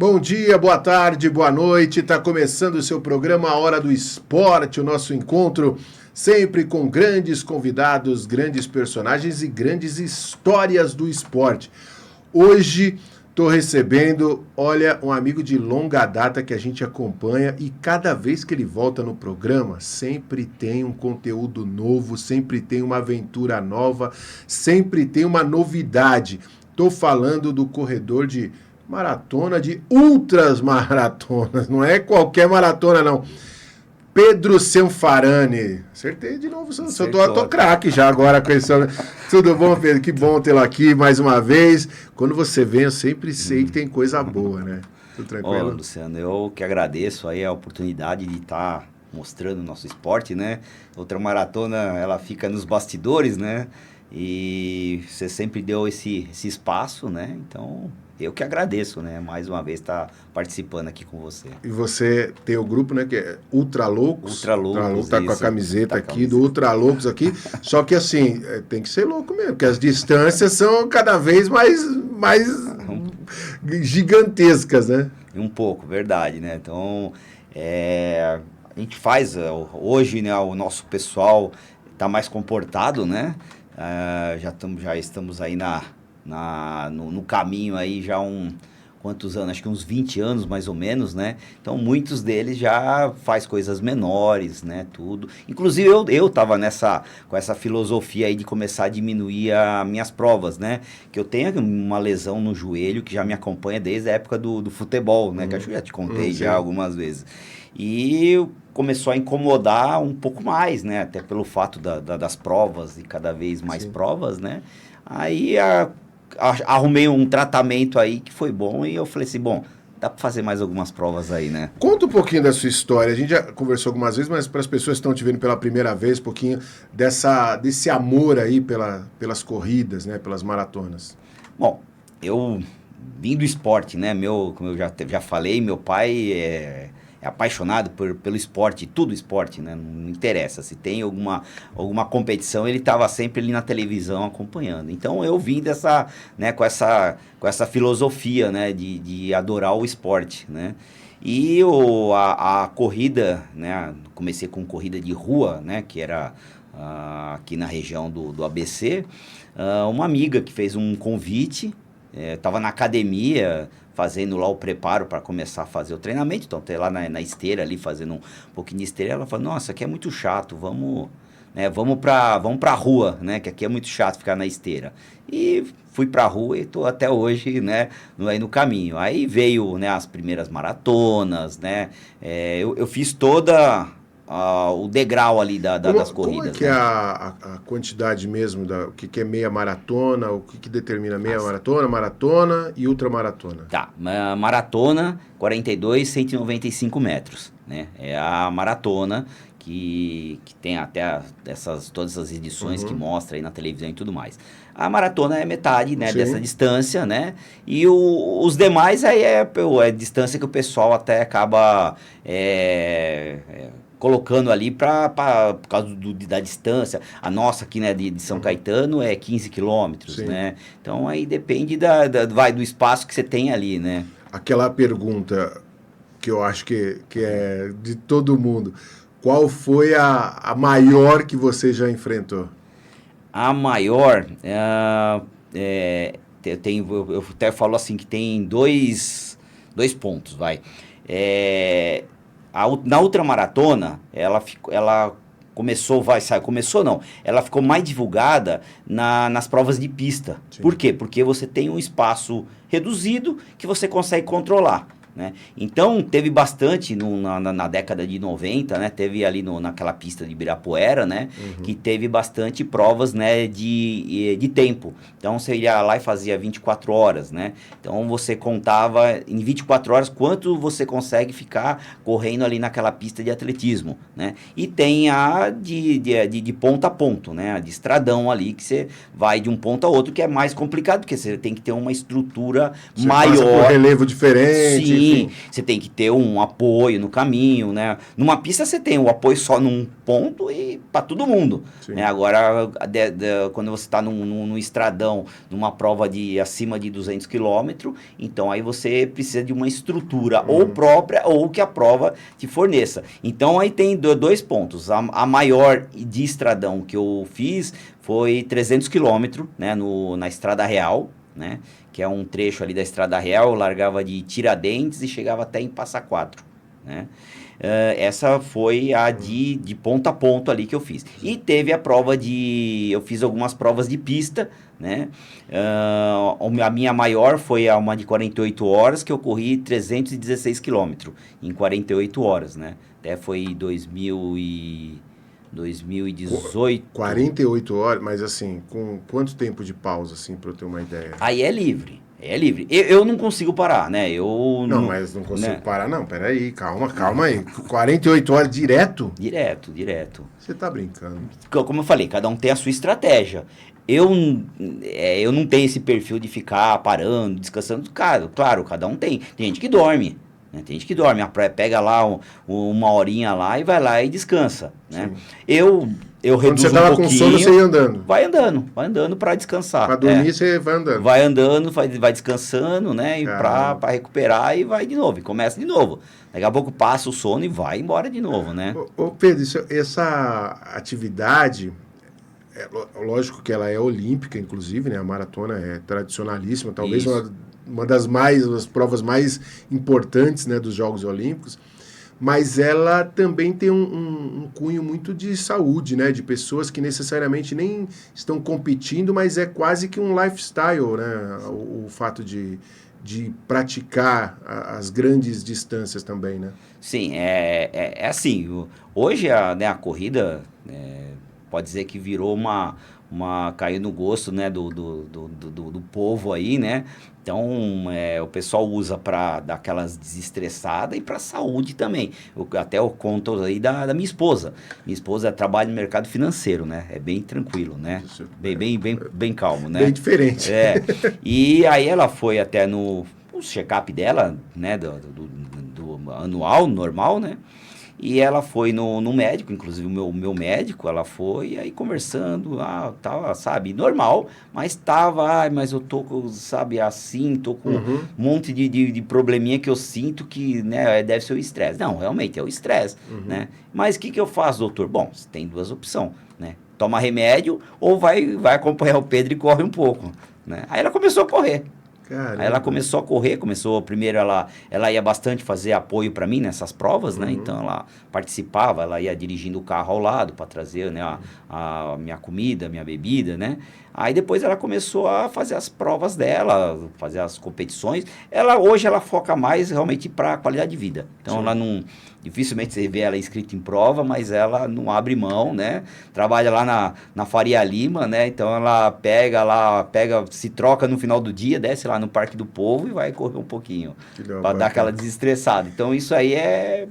Bom dia, boa tarde, boa noite. Está começando o seu programa A Hora do Esporte, o nosso encontro sempre com grandes convidados, grandes personagens e grandes histórias do esporte. Hoje estou recebendo, olha, um amigo de longa data que a gente acompanha e cada vez que ele volta no programa, sempre tem um conteúdo novo, sempre tem uma aventura nova, sempre tem uma novidade. Estou falando do corredor de maratona, de ultras maratonas, não é qualquer maratona, não. Pedro Cianfarani. Acertei de novo, eu tô craque já agora com isso. Tudo bom, Pedro? Que bom tê-lo aqui mais uma vez. Quando você vem, eu sempre sei que tem coisa boa, né? Tudo tranquilo? Ô, Luciano, eu que agradeço aí a oportunidade de estar mostrando o nosso esporte, né? Outra maratona, ela fica nos bastidores, né? E você sempre deu esse espaço, né? Então, eu que agradeço, né? Mais uma vez estar participando aqui com você. E você tem o grupo, né? Que é Ultra Loucos. Ultra Loucos, tá com a camiseta aqui do Ultra Loucos aqui. Só que assim, tem que ser louco mesmo, porque as distâncias são cada vez mais gigantescas, né? Um pouco, verdade, né? Então, a gente faz, hoje, né? O nosso pessoal está mais comportado, né? Já estamos aí no caminho aí já quantos anos? Acho que uns 20 anos mais ou menos, né? Então muitos deles já faz coisas menores, né? Tudo. Inclusive eu tava com essa filosofia aí de começar a diminuir as minhas provas, né? Que eu tenho uma lesão no joelho que já me acompanha desde a época do futebol, né? Que acho que eu já te contei já algumas vezes. E começou a incomodar um pouco mais, né? Até pelo fato das provas e cada vez mais provas, né? Aí arrumei um tratamento aí que foi bom e eu falei assim, bom, dá para fazer mais algumas provas aí, né? Conta um pouquinho da sua história. A gente já conversou algumas vezes, mas para as pessoas que estão te vendo pela primeira vez, um pouquinho desse amor aí pelas corridas, né? Pelas maratonas. Bom, eu vim do esporte, né? Como eu já falei, meu pai é apaixonado pelo esporte, tudo esporte, né? Não interessa, se tem alguma competição, ele estava sempre ali na televisão acompanhando. Então eu vim né, com essa filosofia, né, de adorar o esporte, né? E a corrida, né? Comecei com corrida de rua, né? Que era aqui na região do ABC. Uma amiga que fez um convite, estava na academia fazendo lá o preparo para começar a fazer o treinamento, então tem lá na esteira ali fazendo um pouquinho de esteira, ela falou, nossa, aqui é muito chato, vamos pra rua, né, que aqui é muito chato ficar na esteira. E fui pra rua e tô até hoje, né, aí no caminho. Aí veio, né, as primeiras maratonas, né, eu fiz toda o degrau ali das corridas. Como é que é a quantidade mesmo, o que é meia maratona, o que determina meia maratona e ultramaratona? Tá, maratona, 42, 195 metros, né? É a maratona que tem até todas essas edições que mostra aí na televisão e tudo mais. A maratona é metade, né, dessa distância, né? E os demais aí é distância que o pessoal até acaba colocando ali por causa da distância. A nossa aqui, né, de São Caetano é 15 quilômetros, né? Então aí depende do espaço que você tem ali, né? Aquela pergunta que eu acho que é de todo mundo. Qual foi a maior que você já enfrentou? A maior, eu até falo assim que tem dois pontos, vai. Na ultramaratona, ela ela ficou mais divulgada nas provas de pista. Sim. Por quê? Porque você tem um espaço reduzido que você consegue controlar, né? Então, teve bastante na década de 90, né? Teve ali naquela pista de Ibirapuera, né? Que teve bastante provas, né? De tempo. Então, você ia lá e fazia 24 horas, né? Então, você contava em 24 horas quanto você consegue ficar correndo ali naquela pista de atletismo, né? E tem a de ponto a ponto, né? A de estradão ali, que você vai de um ponto a outro, que é mais complicado, porque você tem que ter uma estrutura maior. Passa por relevo diferente. Sim, Sim, você tem que ter um apoio no caminho, né? Numa pista você tem o apoio só num ponto e para todo mundo. Né? Agora, quando você está num estradão, numa prova de acima de 200 quilômetros, então aí você precisa de uma estrutura ou própria ou que a prova te forneça. Então aí tem dois pontos. A maior de estradão que eu fiz foi 300 quilômetros, né, na Estrada Real, né, que é um trecho ali da Estrada Real, eu largava de Tiradentes e chegava até em Passa Quatro, né. Essa foi a de ponta a ponta ali que eu fiz. E teve a prova eu fiz algumas provas de pista, né, a minha maior foi uma de 48 horas, que eu corri 316 quilômetros em 48 horas, né, até foi 2018. 48 horas, mas assim, com quanto tempo de pausa, assim, para eu ter uma ideia? Aí é livre. É livre. Eu não consigo parar, né? Não, mas não consigo parar, não. Peraí, calma aí. 48 horas direto? Direto. Você tá brincando. Como eu falei, cada um tem a sua estratégia. Eu não tenho esse perfil de ficar parando, descansando. Claro, cada um tem. Tem gente que dorme. Né? Tem gente que dorme, pega lá uma horinha lá e vai lá e descansa. Né? Eu reduzo você tava um pouquinho. Com sono, você ia andando? Vai andando para descansar. Para dormir, você vai andando? Vai andando, vai descansando, né? E para recuperar e vai de novo, e começa de novo. Daqui a pouco passa o sono e vai embora de novo, né? Ô Pedro, essa atividade, lógico que ela é olímpica, inclusive, né? A maratona é tradicionalíssima, talvez uma das provas mais importantes, né, dos Jogos Olímpicos, mas ela também tem um cunho muito de saúde, né, de pessoas que necessariamente nem estão competindo, mas é quase que um lifestyle, né, o fato de praticar as grandes distâncias também, né? Sim, é assim, hoje a corrida, pode dizer que virou caiu no gosto, né, do povo aí, né? Então, o pessoal usa para dar aquelas desestressadas e para saúde também. Eu conto aí da minha esposa. Minha esposa trabalha no mercado financeiro, né? É bem tranquilo, né? Bem calmo, né? Bem diferente. E aí ela foi até no check-up dela, né? Do anual, normal, né? E ela foi no médico, inclusive o meu médico, ela foi, aí conversando, tava, sabe, normal, mas mas eu tô, sabe, assim, tô com um monte de probleminha que eu sinto que, né, deve ser o estresse. Não, realmente é o estresse, né? Mas o que eu faço, doutor? Bom, você tem duas opções, né? Toma remédio ou vai acompanhar o Pedro e corre um pouco, né? Aí ela começou a correr. Caramba. Aí ela começou a correr, primeiro ela ia bastante fazer apoio para mim nessas provas, né? Então ela participava, ela ia dirigindo o carro ao lado para trazer, né, a minha comida, minha bebida, né? Aí depois ela começou a fazer as provas dela, fazer as competições. Hoje ela foca mais realmente para a qualidade de vida. Então ela não... Dificilmente você vê ela inscrita em prova, mas ela não abre mão, né? Trabalha lá na Faria Lima, né? Então ela se troca no final do dia, desce lá no Parque do Povo e vai correr um pouquinho. Para dar aquela desestressada. Então isso aí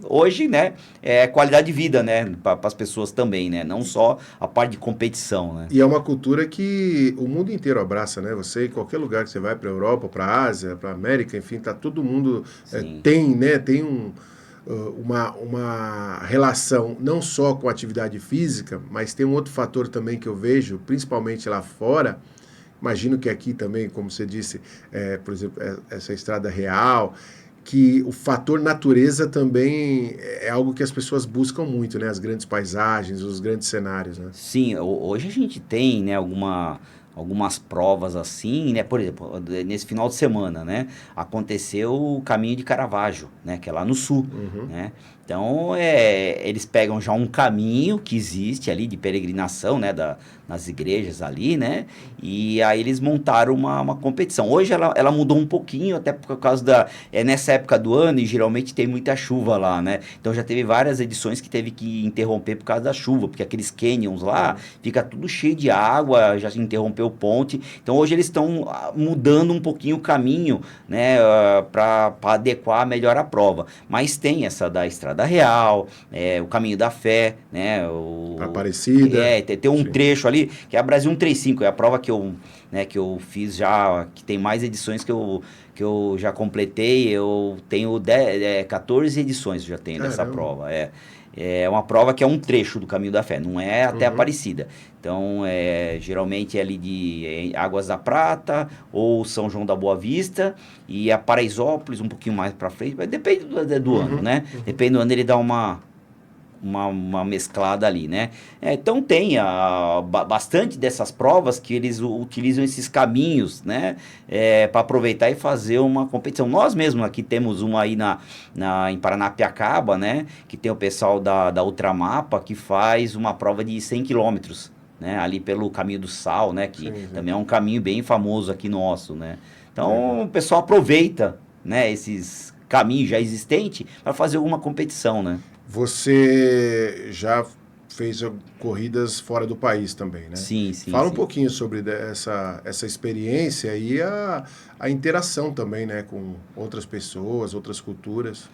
hoje, né? É qualidade de vida, né? Para as pessoas também, né? Não só a parte de competição, né? E é uma cultura que o mundo inteiro abraça, né? Você, em qualquer lugar que você vai, para a Europa, para a Ásia, para a América, enfim, tá todo mundo... tem uma relação não só com a atividade física, mas tem um outro fator também que eu vejo, principalmente lá fora, imagino que aqui também, como você disse, por exemplo, essa estrada real, que o fator natureza também é algo que as pessoas buscam muito, né? As grandes paisagens, os grandes cenários, né? Sim, hoje a gente tem, né, algumas provas assim, né? Por exemplo, nesse final de semana, né? Aconteceu o Caminho de Caravaggio, né? Que é lá no sul, né? Então, eles pegam já um caminho que existe ali de peregrinação, né? Nas igrejas ali, né? E aí eles montaram uma competição. Hoje ela mudou um pouquinho, até por causa nessa época do ano, e geralmente tem muita chuva lá, né? Então já teve várias edições que teve que interromper por causa da chuva, porque aqueles canyons lá, fica tudo cheio de água, já se interrompeu ponte. Então hoje eles estão mudando um pouquinho o caminho, né, para adequar melhor a prova. Mas tem essa da Estrada Real, o Caminho da Fé, né, Aparecida. Tem um trecho ali, que é a Brasil 135, é a prova que eu fiz já, que tem mais edições que eu já completei. Eu tenho 14 edições, já tenho dessa prova. É uma prova que é um trecho do Caminho da Fé, não é até Aparecida. Então, geralmente é ali de Águas da Prata ou São João da Boa Vista, e a Paraisópolis um pouquinho mais para frente, mas depende do ano, né? Depende do ano, ele dá uma mesclada ali, né? Então tem bastante dessas provas que eles utilizam esses caminhos, né? Para aproveitar e fazer uma competição. Nós mesmos aqui temos uma aí em Paranapiacaba, né? Que tem o pessoal da Ultramapa, que faz uma prova de 100 quilômetros, né? Ali pelo Caminho do Sal, né? Que também é um caminho bem famoso aqui nosso, né? Então o pessoal aproveita, né? Esses caminhos já existentes para fazer alguma competição, né? Você já fez corridas fora do país também, né? Sim. Fala um pouquinho sobre essa experiência e a interação também, né? Com outras pessoas, outras culturas.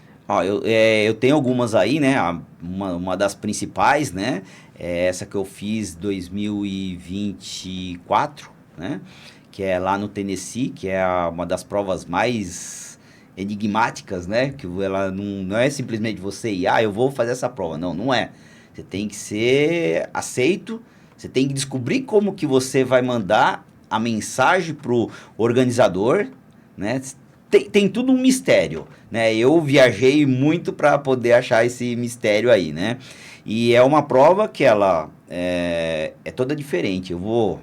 Eu tenho algumas aí, né? Uma das principais, né? É essa que eu fiz 2024, né? Que é lá no Tennessee, que é uma das provas mais enigmáticas, né? Que ela não é simplesmente você ir, eu vou fazer essa prova. Não é. Você tem que ser aceito, você tem que descobrir como que você vai mandar a mensagem pro organizador, né? Tem tudo um mistério, né? Eu viajei muito para poder achar esse mistério aí, né? E é uma prova que ela é toda diferente. Eu vou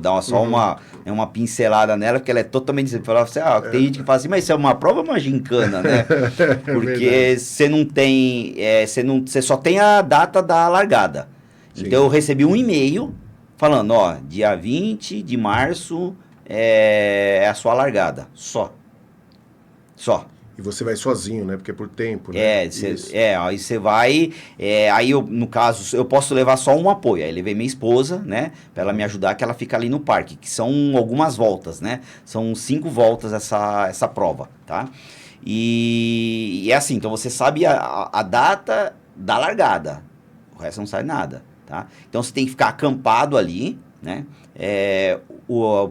dar só uma pincelada nela, porque ela é totalmente diferente. Tem gente que fala assim, mas isso é uma prova ou uma gincana, né? Porque você não tem... Você só tem a data da largada. Sim. Então eu recebi um e-mail falando, dia 20 de março é a sua largada. Só. E você vai sozinho, né? Porque é por tempo, né? Aí você vai... aí, no caso, eu posso levar só um apoio. Aí levei minha esposa, né? Pra ela me ajudar, que ela fica ali no parque. Que são algumas voltas, né? São 5 voltas essa prova, tá? E é assim, então você sabe a data da largada. O resto não sai nada, tá? Então você tem que ficar acampado ali, né?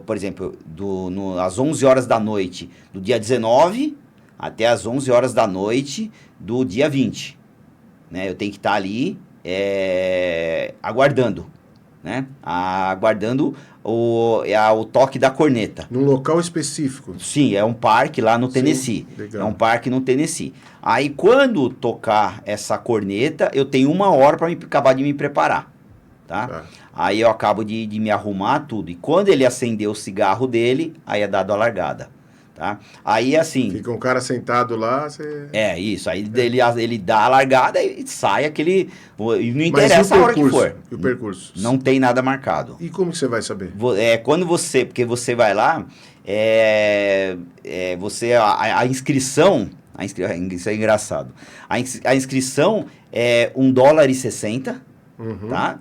Por exemplo, às 11 horas da noite do dia 19... até às 11 horas da noite do dia 20, né? Eu tenho que estar ali aguardando, né? Aguardando o toque da corneta. Num local específico? Sim, é um parque lá no Tennessee. Legal. É um parque no Tennessee. Aí, quando tocar essa corneta, eu tenho 1 hora para acabar de me preparar, tá? Aí eu acabo de me arrumar tudo. E quando ele acender o cigarro dele, aí é dado a largada. Tá? Aí assim... Fica um cara sentado lá, você... isso. Aí ele dá a largada e sai aquele... E não interessa a hora que for. E o percurso? Não tem nada marcado. E como que você vai saber? Porque você vai lá, a inscrição... Isso é engraçado. A inscrição é $1,60, tá?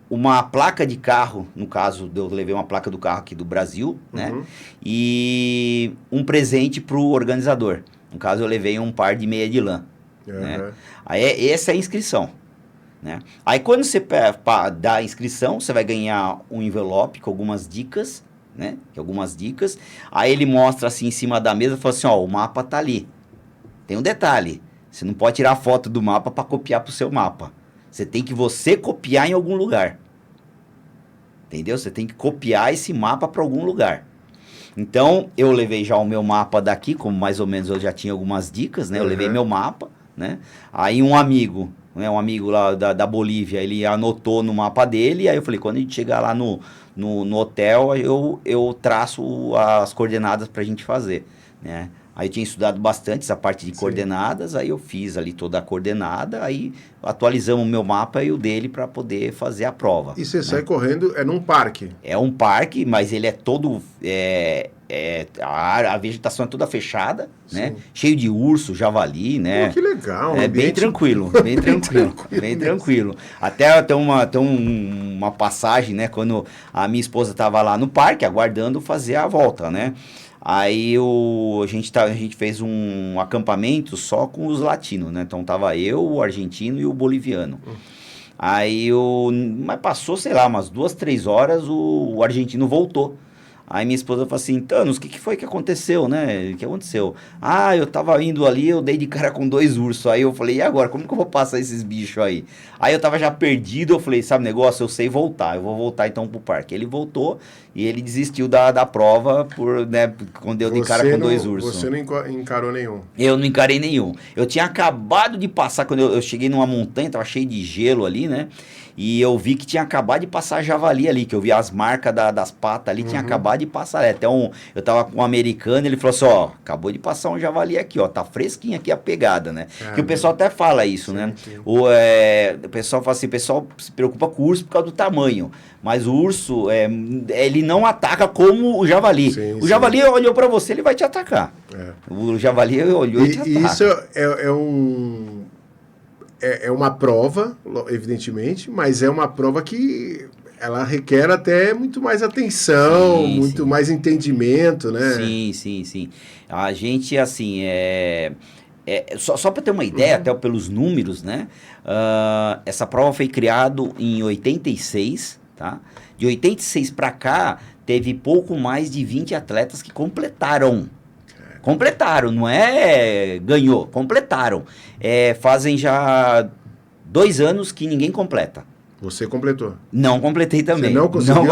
Uma placa de carro, no caso, eu levei uma placa do carro aqui do Brasil, né? E um presente para o organizador. No caso, eu levei um par de meia de lã. Né? Aí essa é a inscrição. Né? Aí quando você dá a inscrição, você vai ganhar um envelope com algumas dicas, né? Aí ele mostra assim em cima da mesa e fala assim, o mapa tá ali. Tem um detalhe, você não pode tirar foto do mapa para copiar para o seu mapa. Você tem que copiar em algum lugar. Entendeu? Você tem que copiar esse mapa para algum lugar. Então, eu levei já o meu mapa daqui, como mais ou menos eu já tinha algumas dicas, né? Eu levei meu mapa, né? Aí um amigo lá da Bolívia, ele anotou no mapa dele, aí eu falei, quando a gente chegar lá no hotel, eu traço as coordenadas pra gente fazer, né? Aí eu tinha estudado bastante essa parte de coordenadas, aí eu fiz ali toda a coordenada, aí atualizamos o meu mapa e o dele para poder fazer a prova. E você sai correndo, é num parque? É um parque, mas ele é todo... a vegetação é toda fechada, né? Cheio de urso, javali, né? Pô, que legal. É bem tranquilo, bem tranquilo, bem tranquilo. Até tem uma passagem, né? Quando a minha esposa estava lá no parque, aguardando fazer a volta, né? Aí a gente fez um acampamento só com os latinos, né? Então tava eu, o argentino e o boliviano. Aí mas passou, sei lá, umas 2, 3 horas, o argentino voltou. Aí minha esposa falou assim, Thanos, o que foi que aconteceu, né? O que aconteceu? Ah, eu tava indo ali, eu dei de cara com 2 ursos. Aí eu falei, e agora? Como que eu vou passar esses bichos aí? Aí eu tava já perdido, eu falei, sabe o negócio? Eu sei voltar, eu vou voltar então pro parque. Ele voltou e ele desistiu da prova quando deu de cara com 2 ursos. Você não encarou nenhum? Eu não encarei nenhum. Eu tinha acabado de passar, quando eu cheguei numa montanha, tava cheio de gelo ali, né? E eu vi que tinha acabado de passar javali ali, que eu vi as marcas das patas ali, tinha acabado de passar. Até eu tava com um americano, ele falou assim, ó, acabou de passar um javali aqui, ó, tá fresquinho aqui a pegada, né? Que o pessoal até fala isso, né? Sim. O pessoal fala assim, o pessoal se preocupa com o urso por causa do tamanho, mas o urso, ele não ataca como o javali. Sim, o javali olhou pra você, ele vai te atacar. O javali olhou e te ataca. E isso é uma prova, evidentemente, mas é uma prova que ela requer até muito mais atenção, muito mais entendimento, né? Sim. A gente, assim, só para ter uma ideia, até pelos números, né? Essa prova foi criada em 86, tá? De 86 para cá, teve pouco mais de 20 atletas que completaram. Completaram, não ganhou, completaram. Fazem já 2 anos que ninguém completa. Você completou? Não completei também. Você não conseguiu? Não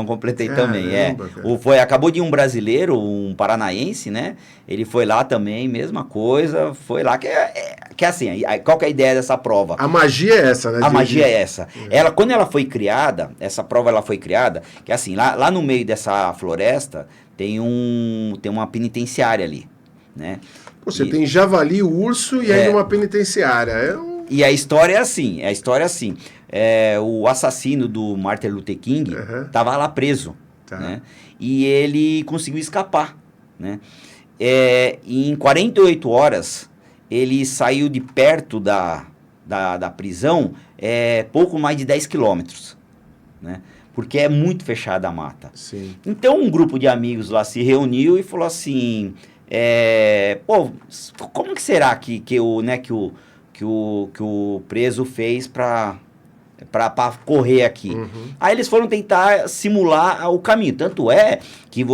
completei também. Foi de um brasileiro, um paranaense, né? Ele foi lá também, mesma coisa, foi lá, que assim, qual que é a ideia dessa prova? A magia é essa, né? A magia é essa. Quando ela foi criada, essa prova ela foi criada, que assim, lá no meio dessa floresta, tem uma penitenciária ali, né? Você tem javali, urso e ainda uma penitenciária. E a história é assim, o assassino do Martin Luther King estava lá preso, né? E ele conseguiu escapar, né? Em 48 horas, ele saiu de perto da prisão, pouco mais de 10 quilômetros, né? Porque é muito fechada a mata. Sim. Então, um grupo de amigos lá se reuniu e falou assim, como que será que o preso fez para correr aqui? Aí eles foram tentar simular o caminho. Tanto é que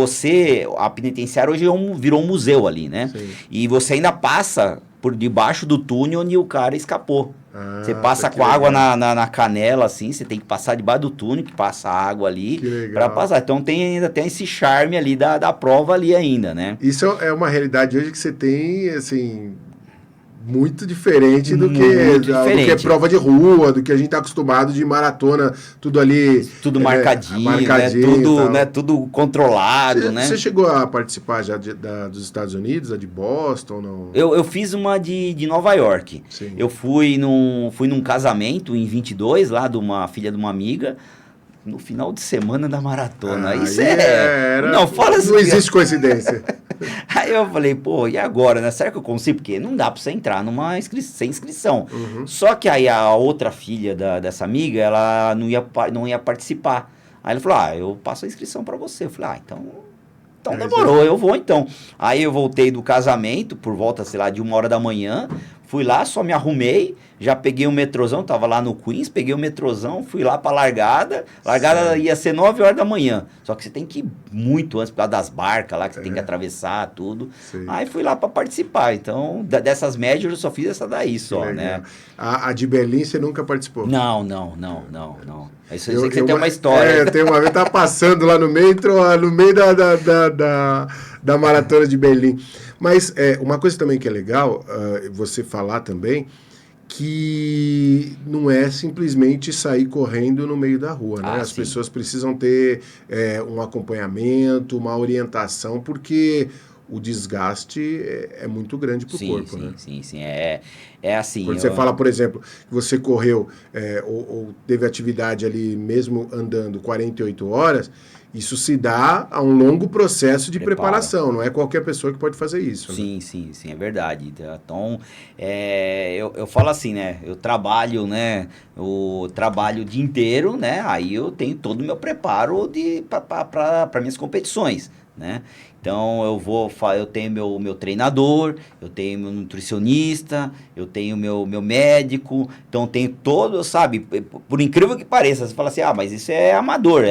a penitenciária hoje virou um museu ali, né? Sim. E você ainda passa por debaixo do túnel onde o cara escapou. Você passa com água na canela, assim, você tem que passar debaixo do túnel, que passa água ali para passar. Então ainda tem esse charme ali da prova ali ainda, né? Isso é uma realidade hoje que você tem, assim, muito diferente do que é prova de rua, do que a gente está acostumado de maratona, tudo ali... Tudo marcadinho, né? Tudo controlado, né? Você chegou a participar já dos Estados Unidos, a de Boston? Não? Eu fiz uma de Nova York. Sim. Eu fui num casamento em 22, lá de uma filha de uma amiga, no final de semana da maratona. Isso não existe coincidência. Aí eu falei, pô, e agora, né? Será que eu consigo? Porque não dá pra você entrar sem inscrição. Só que aí a outra filha dessa amiga, ela não ia participar. Aí ela falou, eu passo a inscrição pra você. Eu falei, então demorou, eu vou então. Aí eu voltei do casamento, por volta, sei lá, de 1h da manhã. Fui lá, só me arrumei, já peguei o metrozão, tava lá no Queens, peguei o metrozão, fui lá pra largada. Largada ia ser 9h da manhã. Só que você tem que ir muito antes, por causa das barcas lá, que você tem que atravessar tudo. Sim. Aí fui lá pra participar. Então, dessas médias eu só fiz essa daí só, né? A de Berlim você nunca participou? Não. Isso aí que você tem uma história. Eu tenho uma vez, tava passando lá no meio da maratona de Berlim. Mas uma coisa também que é legal você falar também, que não é simplesmente sair correndo no meio da rua, né? As pessoas precisam ter um acompanhamento, uma orientação, porque o desgaste é muito grande para o corpo, né? Sim. É assim. Quando você fala, por exemplo, que você correu ou teve atividade ali mesmo andando 48 horas, isso se dá a um longo processo de preparação, não é qualquer pessoa que pode fazer isso. Sim, é verdade. Então, eu falo assim, né? Eu trabalho, né? Eu trabalho o dia inteiro, né? Aí eu tenho todo o meu preparo para minhas competições, né? Então eu tenho meu treinador, eu tenho meu nutricionista, eu tenho meu médico, então tenho todo, sabe, por incrível que pareça, você fala assim, mas isso é amador,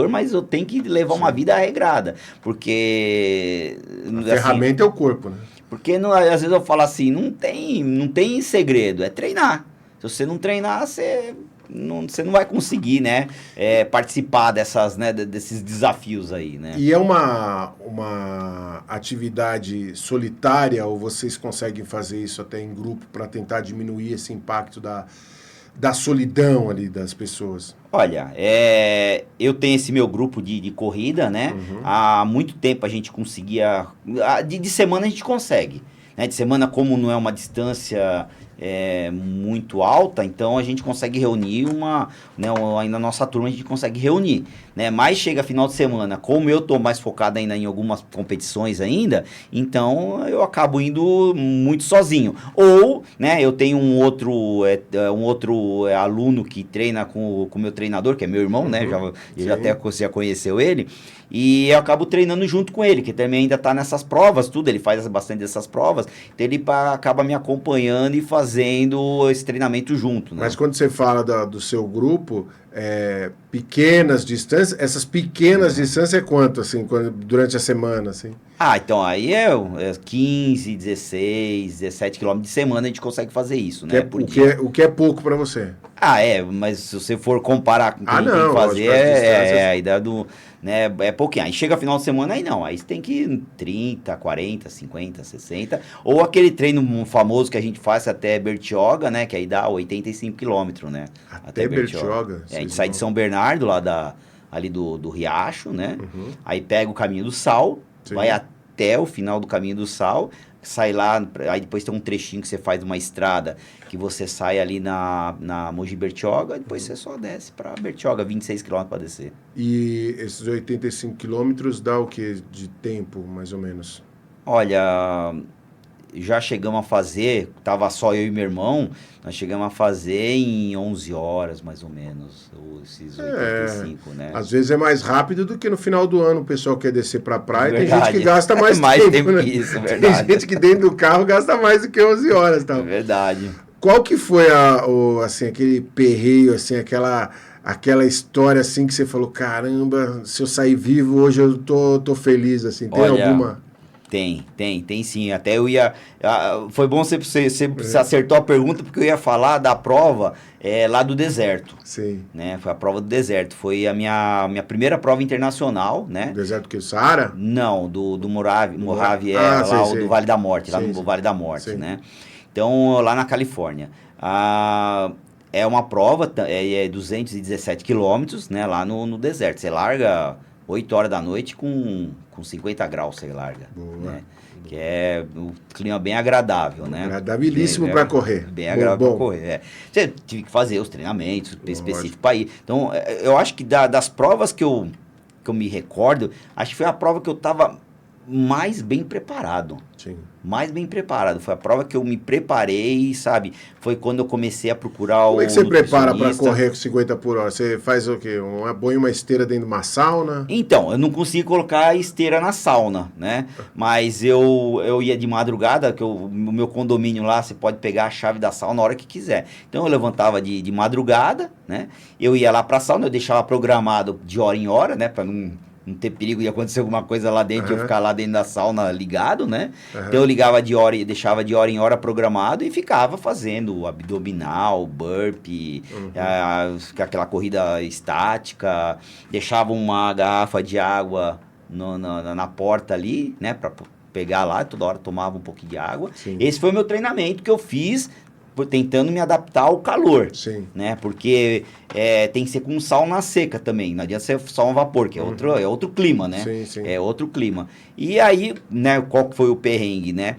mas eu tenho que levar uma vida regrada, porque a ferramenta é o corpo, né? Porque às vezes eu falo assim, não tem segredo, é treinar. Se você não treinar, você não vai conseguir, né, participar desses desafios aí, né? E é uma atividade solitária ou vocês conseguem fazer isso até em grupo para tentar diminuir esse impacto da solidão ali das pessoas? Olha, eu tenho esse meu grupo de corrida, né? Há muito tempo a gente conseguia... De semana a gente consegue. Né? De semana, como não é uma distância muito alta, então a gente consegue reunir ainda a nossa turma a gente consegue reunir, né? Mas chega final de semana, como eu tô mais focado ainda em algumas competições ainda, então eu acabo indo muito sozinho. Ou, né, eu tenho um outro aluno que treina com o meu treinador, que é meu irmão, né? Já até você já conheceu ele. E eu acabo treinando junto com ele, que também ainda está nessas provas, tudo, ele faz bastante dessas provas, então ele acaba me acompanhando e fazendo esse treinamento junto, né? Mas quando você fala do seu grupo, pequenas distâncias, essas pequenas distâncias é quanto, assim, durante a semana, assim? Então aí é 15, 16, 17 quilômetros de semana a gente consegue fazer isso, né? O que é pouco para você? Mas se você for comparar com o que a gente não, tem que fazer, distâncias... a ideia do... Né, é pouquinho. Aí chega final de semana, aí não. Aí você tem que ir 30, 40, 50, 60. Ou aquele treino famoso que a gente faz até Bertioga, né? Que aí dá 85 quilômetros, né? Até Bertioga? A gente sai de São Bernardo, ali do Riacho, né? Aí pega o Caminho do Sal, vai até o final do Caminho do Sal, sai lá, aí depois tem um trechinho que você faz uma estrada, que você sai ali na Mogi Bertioga, depois você só desce para Bertioga, 26 km para descer. E esses 85 quilômetros dá o que de tempo, mais ou menos? Olha, já chegamos a fazer, tava só eu e meu irmão, nós chegamos a fazer em 11 horas, mais ou menos, esses 85, né? Às vezes é mais rápido do que no final do ano o pessoal quer descer pra praia, tem gente que gasta mais tempo, né? Que isso, é verdade. Tem gente que dentro do carro gasta mais do que 11 horas, tal. É verdade. Qual que foi assim, aquele perreio, assim, aquela história assim que você falou, caramba, se eu sair vivo hoje eu tô feliz, assim, tem alguma? Tem sim. Até eu ia... foi bom você acertou a pergunta, porque eu ia falar da prova lá do deserto. Sim. Né? Foi a prova do deserto. Foi a minha primeira prova internacional, né? O deserto que? O Saara? Não, do Mojave, do Vale da Morte, lá no Vale da Morte, né? Então, lá na Califórnia. É uma prova, é 217 quilômetros, né? Lá no deserto. Você larga 8 horas da noite com 50 graus, você larga. Boa. Né? Que é um clima bem agradável, né? Agradabilíssimo para correr. Bem agradável para correr, Você tive que fazer os treinamentos específicos para ir. Então, eu acho que das provas que eu me recordo, acho que foi a prova que eu estava mais bem preparado. Sim. Mais bem preparado. Foi a prova que eu me preparei, sabe? Foi quando eu comecei a procurar Como é que você prepara para correr com 50 por hora? Você faz o quê? Põe uma esteira dentro de uma sauna? Então, eu não consegui colocar a esteira na sauna, né? Mas eu ia de madrugada, que o meu condomínio lá, você pode pegar a chave da sauna na hora que quiser. Então, eu levantava de madrugada, né? Eu ia lá para a sauna, eu deixava programado de hora em hora, né? Para não ter perigo de acontecer alguma coisa lá dentro, eu ficar lá dentro da sauna ligado, né? Então eu ligava deixava de hora em hora programado e ficava fazendo abdominal, burpee, aquela corrida estática, deixava uma garrafa de água na porta ali, né? Para pegar lá, toda hora tomava um pouquinho de água. Sim. Esse foi o meu treinamento que eu fiz tentando me adaptar ao calor. Sim. Né? Porque tem que ser com sauna seca também. Não adianta ser sauna vapor, que é outro clima, né? Sim, sim. É outro clima. E aí, né, qual que foi o perrengue, né?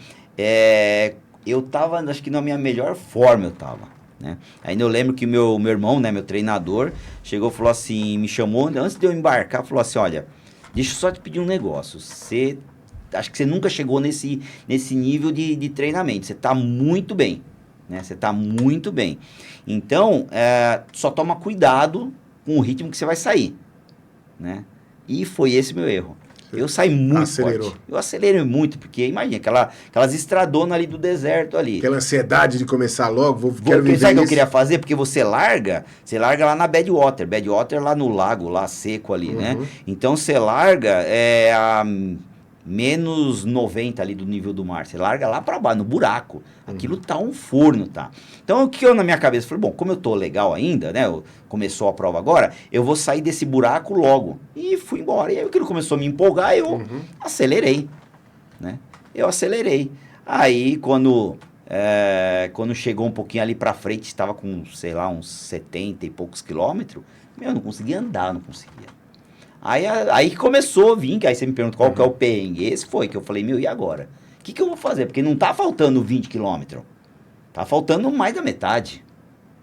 Eu tava, acho que na minha melhor forma eu tava. Né? Ainda eu lembro que meu irmão, né, meu treinador, chegou e falou assim, me chamou, antes de eu embarcar, falou assim, olha, deixa eu só te pedir um negócio. Acho que você nunca chegou nesse nível de treinamento. Você tá muito bem. Né? Você está muito bem. Então, só toma cuidado com o ritmo que você vai sair. Né? E foi esse meu erro. Eu saí muito forte. Eu acelerei muito, porque imagina, aquelas estradonas ali do deserto ali. Aquela ansiedade de começar logo, quero viver sabe o que isso. eu queria fazer? Porque você larga lá na Badwater. Badwater lá no lago, lá seco ali, né? Então você larga a menos 90 ali do nível do mar. Você larga lá para baixo, no buraco. Aquilo tá um forno, tá? Então, o que eu na minha cabeça falei, bom, como eu tô legal ainda, né? Começou a prova agora, eu vou sair desse buraco logo. E fui embora. E aí aquilo começou a me empolgar, eu acelerei, né? Eu acelerei. Aí, quando chegou um pouquinho ali pra frente, estava com, sei lá, uns 70 e poucos quilômetros, eu não conseguia andar, não conseguia. Aí começou a vir, que aí você me pergunta qual que é o perrengue. Esse foi que eu falei, e agora? O que eu vou fazer? Porque não tá faltando 20 quilômetros. Tá faltando mais da metade.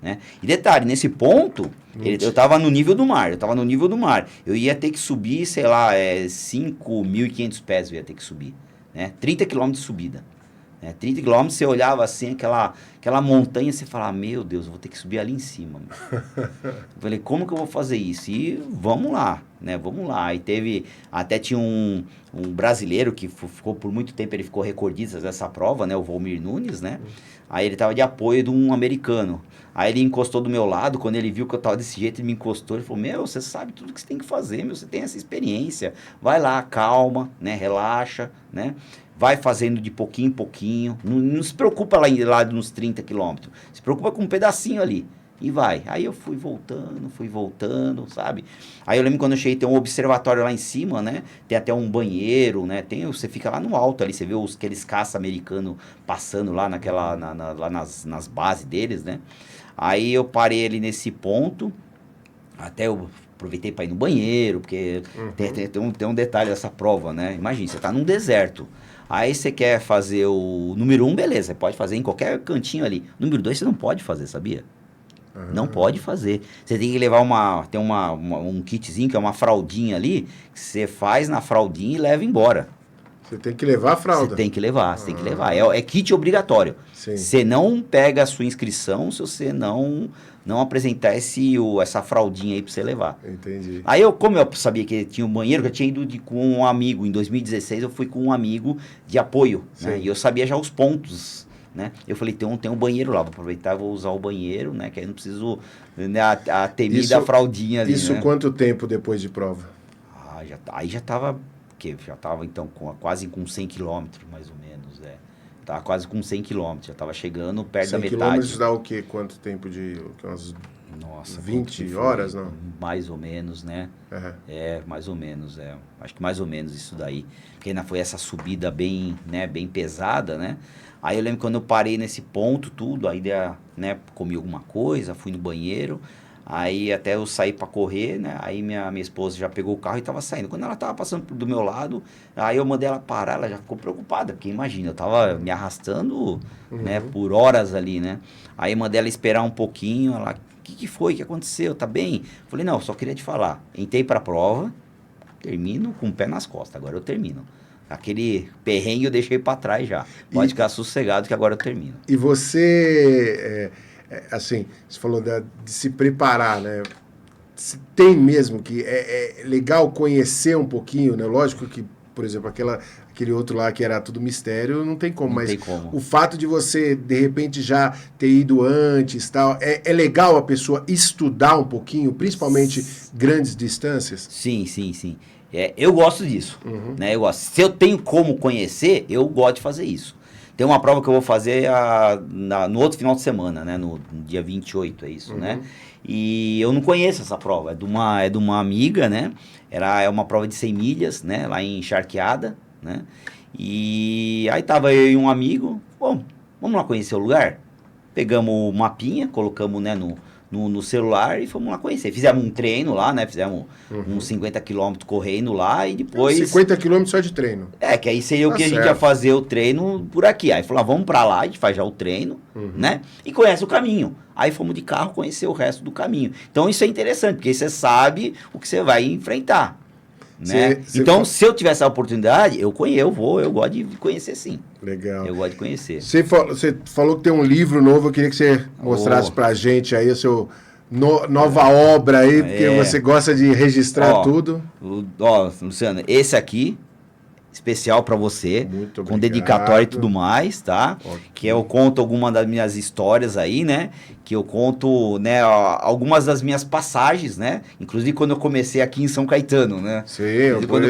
Né? E detalhe, nesse ponto, eu tava no nível do mar. Eu ia ter que subir, sei lá, 5.500 pés eu ia ter que subir. Né? 30 quilômetros de subida. 30 quilômetros, você olhava assim, aquela montanha, você falava, meu Deus, eu vou ter que subir ali em cima. Eu falei, como que eu vou fazer isso? E vamos lá, né? Vamos lá. Aí tinha um brasileiro que ficou por muito tempo, ele ficou recordista dessa prova, né? O Volmir Nunes, né? Aí ele tava de apoio de um americano. Aí ele encostou do meu lado, quando ele viu que eu tava desse jeito, ele me encostou, ele falou, você sabe tudo que você tem que fazer, você tem essa experiência. Vai lá, calma, né? Relaxa, né? Vai fazendo de pouquinho em pouquinho. Não se preocupa lá nos 30 quilômetros. Se preocupa com um pedacinho ali. E vai. Aí eu fui voltando, sabe? Aí eu lembro quando eu cheguei, tem um observatório lá em cima, né? Tem até um banheiro, né? Você fica lá no alto ali, você vê aqueles caça americanos passando lá lá nas bases deles, né? Aí eu parei ali nesse ponto. Até eu aproveitei para ir no banheiro, porque tem um detalhe dessa prova, né? Imagina, você tá num deserto. Aí você quer fazer o número 1, beleza, você pode fazer em qualquer cantinho ali. Número 2 você não pode fazer, sabia? Não pode fazer. Você tem que levar um kitzinho, que é uma fraldinha ali, que você faz na fraldinha e leva embora. Você tem que levar a fralda? Você tem que levar. É kit obrigatório. Sim. Você não pega a sua inscrição se você não apresentar essa fraldinha aí pra você levar. Entendi. Aí como eu sabia que tinha um banheiro, que eu tinha ido com um amigo, em 2016 eu fui com um amigo de apoio, né? E eu sabia já os pontos, né? Eu falei, tem um banheiro lá, vou aproveitar e vou usar o banheiro, né? Que aí não preciso, né, a temida fraldinha ali, Isso né? Quanto tempo depois de prova? Aí já tava então quase com 100 quilômetros, mais ou menos, Tava quase com 100 quilômetros, já tava chegando perto da metade. 100 quilômetros dá o quê? Quanto tempo umas Nossa, 20 horas, não? Mais ou menos, né? Mais ou menos, Acho que mais ou menos isso daí. Porque ainda foi essa subida bem, né, bem pesada, né? Aí eu lembro quando eu parei nesse ponto, aí né, comi alguma coisa, fui no banheiro. Aí até eu saí para correr, né? Aí minha esposa já pegou o carro e tava saindo. Quando ela tava passando do meu lado, aí eu mandei ela parar, ela já ficou preocupada, porque imagina, eu tava me arrastando, né, por horas ali, né? Aí mandei ela esperar um pouquinho, ela, o que foi? O que aconteceu? Tá bem? Falei, não, só queria te falar. Entrei pra prova, termino com o pé nas costas, agora eu termino. Aquele perrengue eu deixei para trás já. Pode ficar sossegado que agora eu termino. E você... assim, você falou de se preparar, né? Tem mesmo que... É legal conhecer um pouquinho, né? Lógico que, por exemplo, aquele outro lá que era tudo mistério, não tem como. Mas o fato de você, de repente, já ter ido antes, tal, é legal a pessoa estudar um pouquinho, principalmente grandes distâncias? Sim. Eu gosto disso, né? Eu gosto. Se eu tenho como conhecer, eu gosto de fazer isso. Tem uma prova que eu vou fazer no outro final de semana, né? No dia 28, é isso, né? E eu não conheço essa prova. É de uma amiga, né? É uma prova de 100 milhas, né? Lá em Charqueada, né? E aí tava eu e um amigo. Bom, vamos lá conhecer o lugar? pegamos o mapinha, colocamos, né, no celular e fomos lá conhecer. Fizemos um treino lá, né? Fizemos uns 50 quilômetros correndo lá e depois... 50 quilômetros só de treino. Que aí seria o que a gente ia fazer o treino por aqui. Aí falou, vamos pra lá, a gente faz já o treino, né? E conhece o caminho. Aí fomos de carro conhecer o resto do caminho. Então isso é interessante, porque você sabe o que você vai enfrentar. Né? Então, se eu tivesse a oportunidade, eu gosto de conhecer sim. Legal. Eu gosto de conhecer. Você falou que tem um livro novo, eu queria que você mostrasse pra gente aí a sua nova obra aí, porque você gosta de registrar tudo. Luciano, esse aqui, especial para você, muito com dedicatória e tudo mais, tá? Okay. Que eu conto algumas das minhas histórias aí, né? Que eu conto, né, algumas das minhas passagens, né? Inclusive quando eu comecei aqui em São Caetano, né? Sim,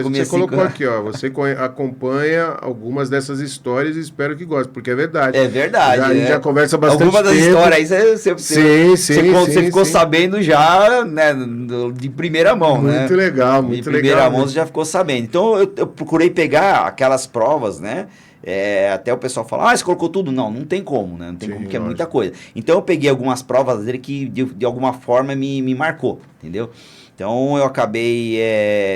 você colocou aqui, ó. Você acompanha algumas dessas histórias e espero que goste, porque é verdade. É verdade. A gente já conversa bastante tempo. Algumas das histórias aí você ficou sabendo já, né, de primeira mão, né? Muito legal, muito legal. De primeira mão você já ficou sabendo. Então eu procurei pegar aquelas provas, né? Até o pessoal fala, você colocou tudo? Não tem como, né? Não tem como, porque é muita coisa. Então eu peguei algumas provas dele que de alguma forma me marcou, entendeu? Então eu acabei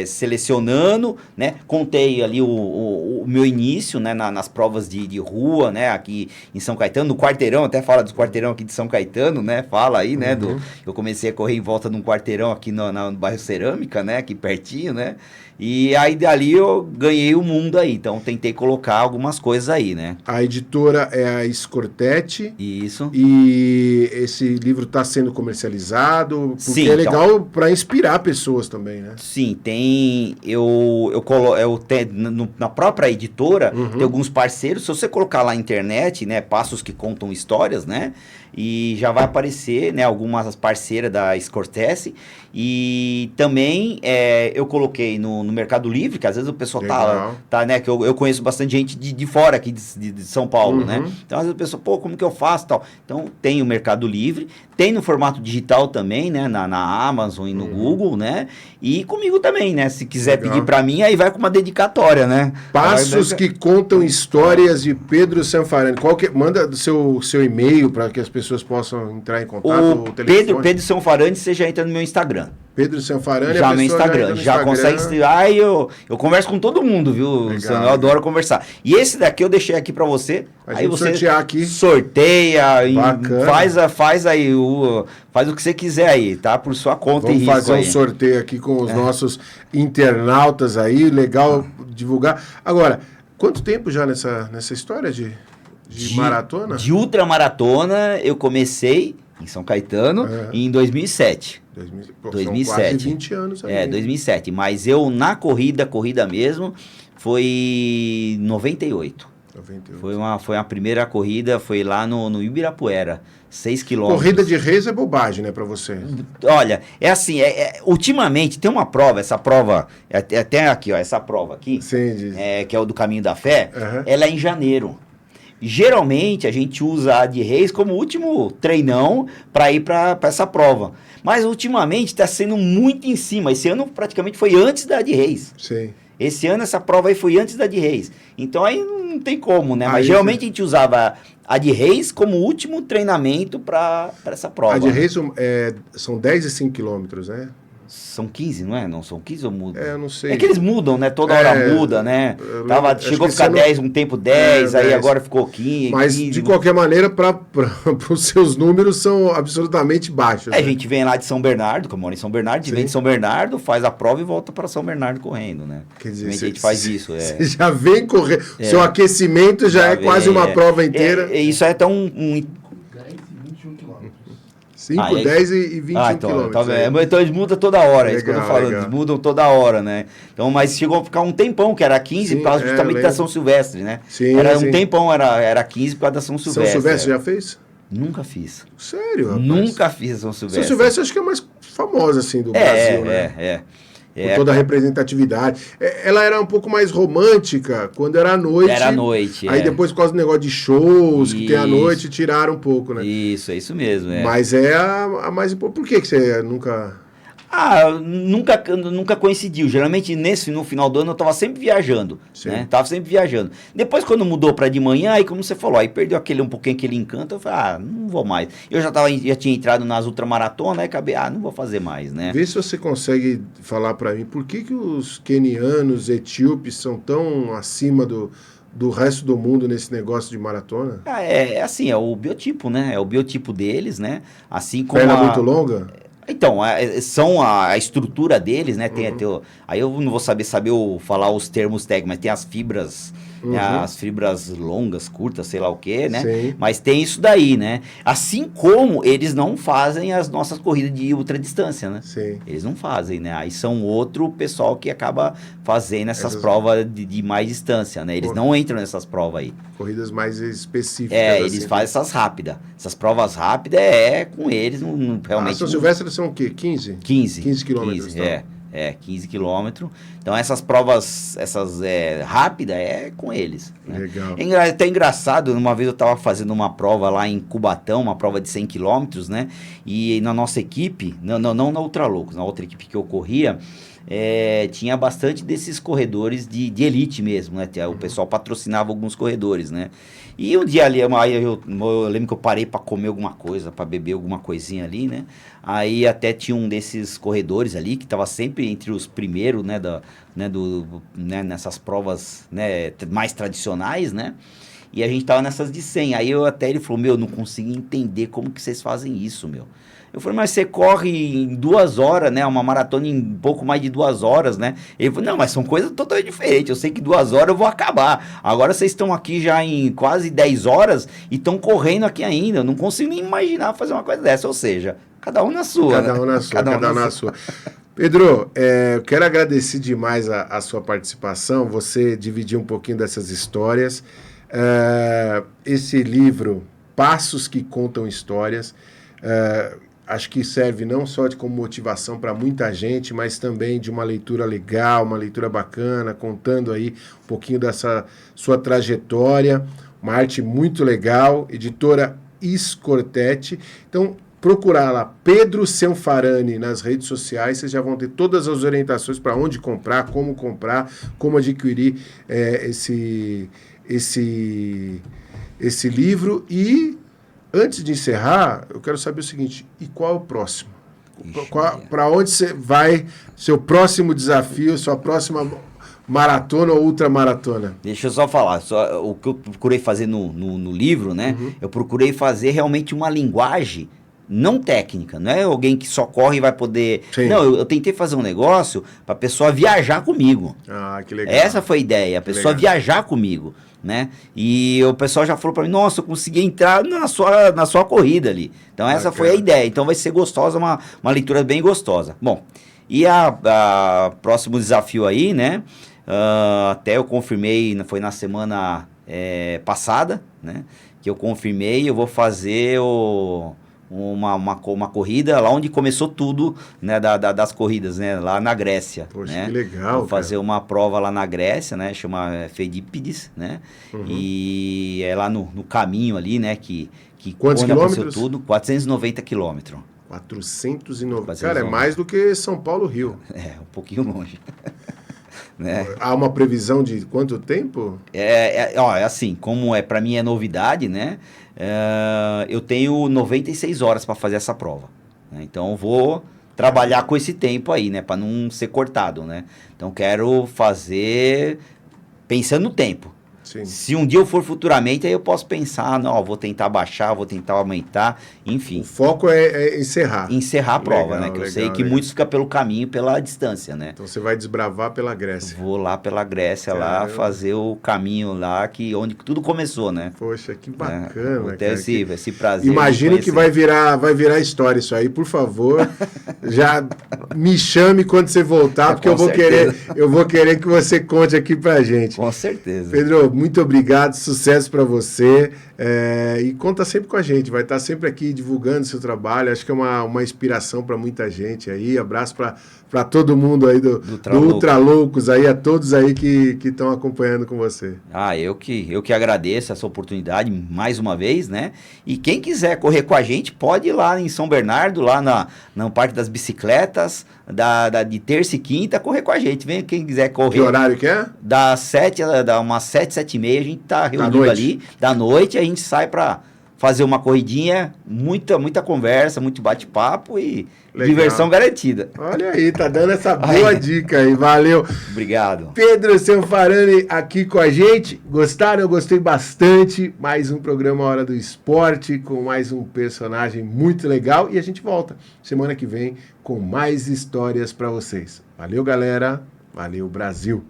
selecionando, né? Contei ali o meu início, né? Nas provas de rua, né? Aqui em São Caetano, no quarteirão, até fala do quarteirão aqui de São Caetano, né? Fala aí, né? Eu comecei a correr em volta de um quarteirão aqui no bairro Cerâmica, né? Aqui pertinho, né? E aí dali eu ganhei o mundo aí, então tentei colocar algumas coisas aí, né? A editora é a Scortetti. Isso. E esse livro está sendo comercializado, porque sim, é legal para inspirar pessoas também, né? Sim, tem. Na própria editora tem alguns parceiros. Se você colocar lá na internet, né, Passos que Contam Histórias, né? E já vai aparecer, né, algumas parceiras da Scortetti. E também eu coloquei no Mercado Livre, que às vezes o pessoal tá, né? Que eu conheço bastante gente de fora aqui de São Paulo, né? Então às vezes o pessoal, como que eu faço tal? Então tem o Mercado Livre, tem no formato digital também, né? Na Amazon e no Google, né? E comigo também, né? Se quiser pedir para mim, aí vai com uma dedicatória, né? Passos que Contam Histórias de Pedro Sanfarani. Manda seu e-mail para que as pessoas possam entrar em contato. O Pedro Sanfarani, você já entra no meu Instagram. Pedro Sanfarani, já no Instagram, já consegue. Eu converso com todo mundo, viu, Luciano? Eu adoro conversar. E esse daqui eu deixei aqui para você. Aí você sortear aqui. Sorteia, faz aí faz o que você quiser aí, tá? Por sua conta e risco. Vamos fazer um sorteio aqui com os nossos internautas aí, legal divulgar. Agora, quanto tempo já nessa história de maratona? De ultramaratona eu comecei em São Caetano em 2007. 2007. Quase 20 anos aí. 2007. Mas eu, na corrida mesmo, foi 98. Foi a primeira corrida, foi lá no Ibirapuera, 6 quilômetros. Corrida de reis é bobagem, né, pra você? Olha, é assim, ultimamente tem uma prova, essa prova, até aqui, ó, essa prova aqui, sim, que é o do Caminho da Fé, ela é em janeiro. Geralmente a gente usa a de Reis como último treinão para ir para essa prova. Mas ultimamente está sendo muito em cima. Esse ano praticamente foi antes da de Reis. Sim. Esse ano essa prova aí foi antes da de Reis. Então aí não tem como, né? Mas geralmente a gente usava a de Reis como último treinamento para essa prova. A de Reis são 10 e 5 quilômetros, né? São 15, não é? Não, são 15 ou muda? Eu não sei. É que eles mudam, né? Toda hora muda, né? Chegou a ficar 10, um tempo 10, aí 10. Agora ficou 15. Mas, 15. De qualquer maneira, para os seus números são absolutamente baixos. A gente vem lá de São Bernardo, que eu moro em São Bernardo, a gente vem de São Bernardo, faz a prova e volta para São Bernardo correndo, né? Quer dizer, a gente faz isso. Você já vem correr. Seu aquecimento já é quase uma prova inteira. Isso é até um 5, 10 e 21 quilômetros. Então eles mudam toda hora, é isso que eu tô falando, eles mudam toda hora, né? Então, mas chegou a ficar um tempão, que era 15 por causa justamente da São Silvestre, né? Sim, um tempão, era 15 por causa da São Silvestre. São Silvestre já fez? Nunca fiz. Sério, rapaz? Nunca fiz a São Silvestre. São Silvestre acho que é mais famosa, assim, do Brasil, né? Com toda a representatividade. Ela era um pouco mais romântica quando era à noite. Era à noite, Aí depois, por causa do negócio de shows que tem à noite, tiraram um pouco, né? Isso, é isso mesmo. Mas é a mais importante. Por que você nunca... Nunca coincidiu. Geralmente no final do ano eu estava sempre viajando, né? Tava sempre viajando. Depois quando mudou para de manhã, aí como você falou, aí perdeu um pouquinho aquele encanto, eu falei, não vou mais. Eu já tinha entrado nas ultramaratonas, aí acabei, não vou fazer mais, né? Vê se você consegue falar para mim, por que os quenianos, etíopes são tão acima do resto do mundo nesse negócio de maratona? Assim, é o biotipo, né? É o biotipo deles, né? Assim como perna muito longa? Então, são a estrutura deles, né? Aí eu não vou saber falar os termos técnicos, mas tem as fibras, né, as fibras longas, curtas, sei lá o quê, né? Sim. Mas tem isso daí, né? Assim como eles não fazem as nossas corridas de ultradistância, né? Sim. Eles não fazem, né? Aí são outro pessoal que acaba fazendo essas provas de mais distância, né? Eles não entram nessas provas aí. Corridas mais específicas. Eles fazem essas rápidas. Essas provas rápidas com eles, realmente... São Silvestre são o quê? 15? 15 quilômetros. 15 quilômetros. Então, essas provas, rápidas, com eles. Né? Legal. É até engraçado, uma vez eu estava fazendo uma prova lá em Cubatão, uma prova de 100 quilômetros, né? E na nossa equipe, não na Ultraloucos, na outra equipe que eu corria, tinha bastante desses corredores de elite mesmo, né? O pessoal patrocinava alguns corredores, né? E um dia ali, eu lembro que eu parei para comer alguma coisa, para beber alguma coisinha ali, né? Aí até tinha um desses corredores ali, que estava sempre entre os primeiros, né? Nessas provas, né, mais tradicionais, né? E a gente tava nessas de 100. Aí ele falou, não consegui entender como que vocês fazem isso, meu. Eu falei, mas você corre em 2 horas, né? Uma maratona em pouco mais de 2 horas, né? Ele falou, não, mas são coisas totalmente diferentes. Eu sei que 2 horas eu vou acabar. Agora vocês estão aqui já em quase 10 horas e estão correndo aqui ainda. Eu não consigo nem imaginar fazer uma coisa dessa. Ou seja, cada um na sua. Cada um na sua. Pedro, eu quero agradecer demais a sua participação. Você dividir um pouquinho dessas histórias. Esse livro, Passos que Contam Histórias, acho que serve não só como motivação para muita gente, mas também de uma leitura legal, uma leitura bacana, contando aí um pouquinho dessa sua trajetória, uma arte muito legal, editora Scortetti. Então, procurar lá Pedro Cianfarani nas redes sociais, vocês já vão ter todas as orientações para onde comprar, como adquirir esse livro. E antes de encerrar, eu quero saber o seguinte, e qual é o próximo? Para onde você vai, seu próximo desafio, sua próxima maratona ou ultramaratona? Deixa eu só falar, o que eu procurei fazer no livro, né? Eu procurei fazer realmente uma linguagem não técnica, não é alguém que só corre e vai poder... Sim. Não, eu tentei fazer um negócio para a pessoa viajar comigo. Que legal. Essa foi a ideia, a pessoa viajar comigo, né? E o pessoal já falou para mim, nossa, eu consegui entrar na sua corrida ali. Então essa foi a ideia. Então vai ser gostosa, uma leitura bem gostosa. Bom, e a próximo desafio aí, né? Até eu confirmei, foi na semana passada, né? Que eu confirmei, eu vou fazer uma corrida lá onde começou tudo, né, das corridas, né, lá na Grécia. Poxa, né? que legal, vou fazer uma prova lá na Grécia, né, chama Fedípides, né, e é lá no caminho ali, né, que quantos quilômetros? Aconteceu tudo, 490 quilômetros. 490, cara, é mais do que São Paulo-Rio. Um pouquinho longe. Né? Há uma previsão de quanto tempo? Assim, como para mim é novidade, né? Eu tenho 96 horas para fazer essa prova. Né? Então, eu vou trabalhar com esse tempo aí, né? Para não ser cortado, né? Então, quero fazer pensando no tempo. Sim. Se um dia eu for futuramente, aí eu posso pensar, não, vou tentar baixar, vou tentar aumentar, enfim. O foco é encerrar. Encerrar a prova, né? Que eu sei que muitos ficam pelo caminho, pela distância, né? Então você vai desbravar pela Grécia. Vou lá pela Grécia, lá fazer o caminho lá, onde tudo começou, né? Poxa, que bacana, vou ter esse prazer. Imagino que vai virar história isso aí, por favor. Já me chame quando você voltar, porque eu vou querer que você conte aqui pra gente. Com certeza. Pedro, muito obrigado, sucesso para você. E conta sempre com a gente, vai estar sempre aqui divulgando seu trabalho. Acho que é uma inspiração para muita gente aí. Abraço para todo mundo aí do Ultra Loucos, aí, a todos aí que estão acompanhando com você. Eu que agradeço essa oportunidade mais uma vez, né? E quem quiser correr com a gente, pode ir lá em São Bernardo, lá no Parque das Bicicletas, de terça e quinta, correr com a gente. Vem quem quiser correr. Que horário que é? Umas 7, 7h30, a gente tá reunido ali, da noite, a gente sai para fazer uma corridinha, muita conversa, muito bate-papo e legal. Diversão garantida. Olha aí, tá dando essa boa dica aí, valeu. Obrigado. Pedro Cianfarani aqui com a gente, gostaram? Eu gostei bastante, mais um programa Hora do Esporte, com mais um personagem muito legal, e a gente volta semana que vem com mais histórias para vocês. Valeu, galera, valeu, Brasil.